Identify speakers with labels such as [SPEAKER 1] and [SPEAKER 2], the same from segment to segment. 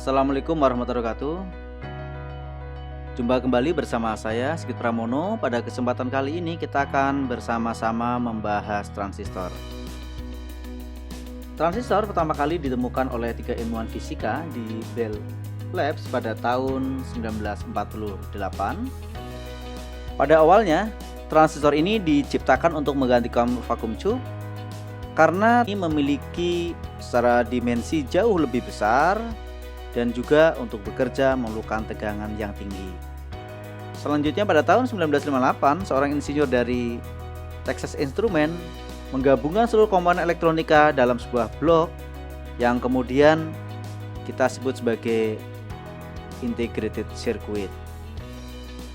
[SPEAKER 1] Assalamualaikum warahmatullahi wabarakatuh. Jumpa kembali bersama saya Sigit Pramono. Pada kesempatan kali ini kita akan bersama-sama membahas transistor. Transistor pertama kali ditemukan oleh 3 ilmuwan fisika di Bell Labs pada tahun 1948. Pada awalnya, transistor ini diciptakan untuk menggantikan vacuum tube karena ini memiliki secara dimensi jauh lebih besar dan juga untuk bekerja memerlukan tegangan yang tinggi. Selanjutnya pada tahun 1958, seorang insinyur dari Texas Instruments menggabungkan seluruh komponen elektronika dalam sebuah blok yang kemudian kita sebut sebagai integrated circuit.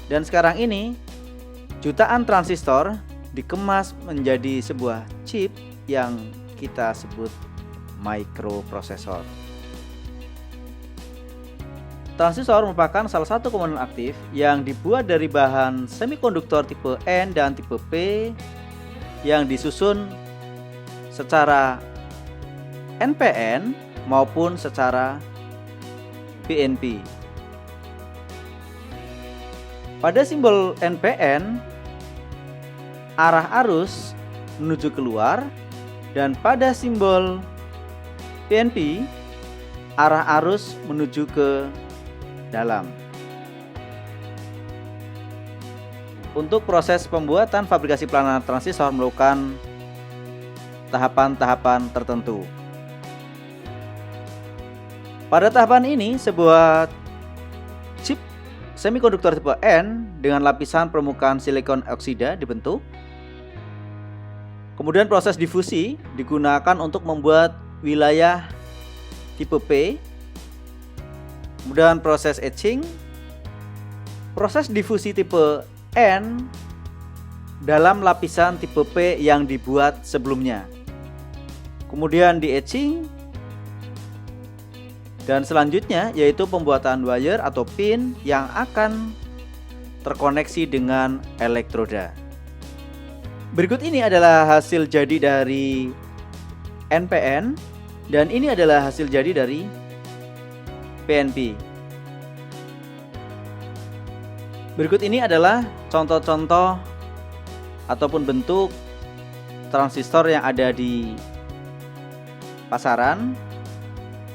[SPEAKER 1] Dan sekarang ini jutaan transistor dikemas menjadi sebuah chip yang kita sebut microprosessor. Transistor merupakan salah satu komponen aktif yang dibuat dari bahan semikonduktor tipe N dan tipe P yang disusun secara NPN maupun secara PNP. Pada simbol NPN, arah arus menuju keluar, dan pada simbol PNP, arah arus menuju ke dalam. Untuk proses pembuatan fabrikasi pelanar transistor memerlukan tahapan-tahapan tertentu. Pada tahapan ini, sebuah chip semikonduktor tipe N dengan lapisan permukaan silikon oksida dibentuk. Kemudian proses difusi digunakan untuk membuat wilayah tipe P. Kemudian proses etching, proses difusi tipe N dalam lapisan tipe P yang dibuat sebelumnya. Kemudian di etching, dan selanjutnya yaitu pembuatan wire atau pin yang akan terkoneksi dengan elektroda. Berikut ini adalah hasil jadi dari NPN, dan ini adalah hasil jadi dari PNP. Berikut ini adalah contoh-contoh ataupun bentuk transistor yang ada di pasaran.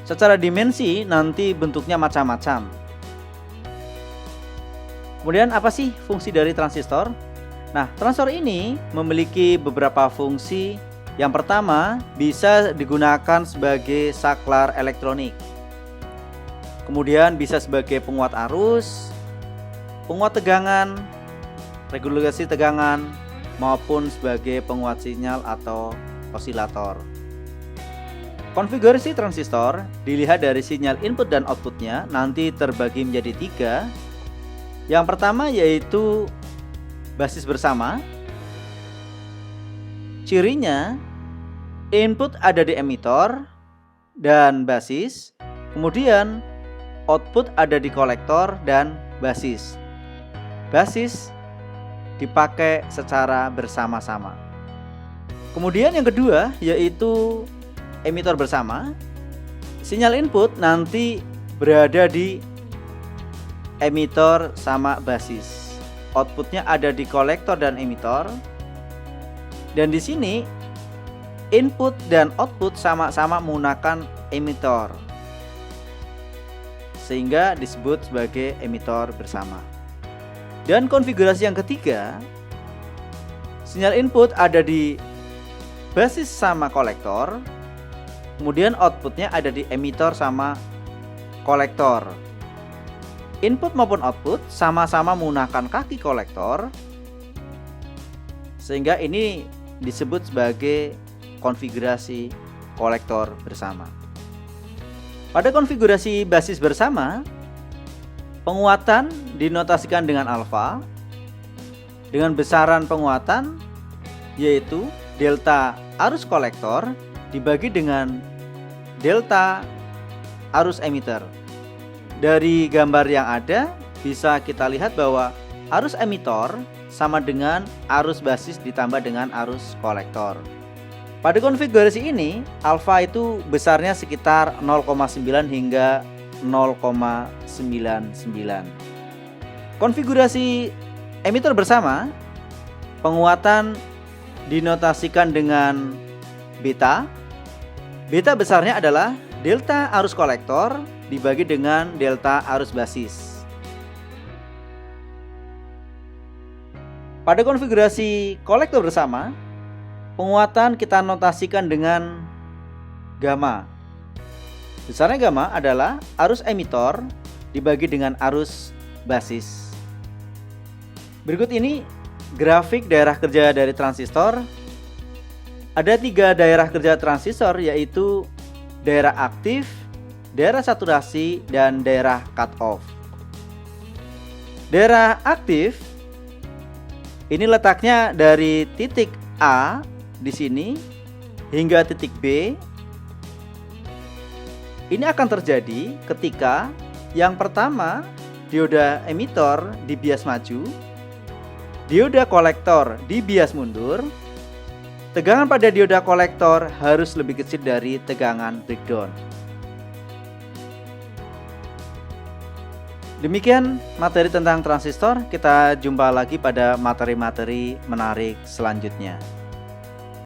[SPEAKER 1] Secara dimensi nanti bentuknya macam-macam. Kemudian apa sih fungsi dari transistor? Nah, transistor ini memiliki beberapa fungsi. Yang pertama, bisa digunakan sebagai saklar elektronik. Kemudian bisa sebagai penguat arus, penguat tegangan, regulasi tegangan, maupun sebagai penguat sinyal atau osilator. Konfigurasi transistor dilihat dari sinyal input dan outputnya nanti terbagi menjadi 3. Yang pertama yaitu basis bersama. Cirinya, input ada di emitor dan basis, kemudian output ada di kolektor dan basis. Basis dipakai secara bersama-sama. Kemudian yang kedua yaitu emitor bersama. Sinyal input nanti berada di emitor sama basis. Outputnya ada di kolektor dan emitor. Dan di sini input dan output sama-sama menggunakan emitor, sehingga disebut sebagai emitor bersama. Dan konfigurasi yang ketiga, sinyal input ada di basis sama kolektor, kemudian outputnya ada di emitor sama kolektor. Input maupun output sama-sama menggunakan kaki kolektor, sehingga ini disebut sebagai konfigurasi kolektor bersama. Pada konfigurasi basis bersama, penguatan dinotasikan dengan alfa, dengan besaran penguatan yaitu delta arus kolektor dibagi dengan delta arus emitter. Dari gambar yang ada bisa kita lihat bahwa arus emitor sama dengan arus basis ditambah dengan arus kolektor. Pada konfigurasi ini, alfa itu besarnya sekitar 0,9 hingga 0,99. Konfigurasi emitter bersama, penguatan dinotasikan dengan beta. Beta besarnya adalah delta arus kolektor dibagi dengan delta arus basis. Pada konfigurasi kolektor bersama, penguatan kita notasikan dengan gamma. Besarnya gamma adalah arus emitor dibagi dengan arus basis. Berikut ini grafik daerah kerja dari transistor. Ada 3 daerah kerja transistor, yaitu daerah aktif, daerah saturasi, dan daerah cutoff. Daerah aktif ini letaknya dari titik A di sini hingga titik B. Ini akan terjadi ketika yang pertama dioda emitor dibias maju, dioda kolektor dibias mundur. Tegangan pada dioda kolektor harus lebih kecil dari tegangan breakdown. Demikian materi tentang transistor. Kita jumpa lagi pada materi-materi menarik selanjutnya.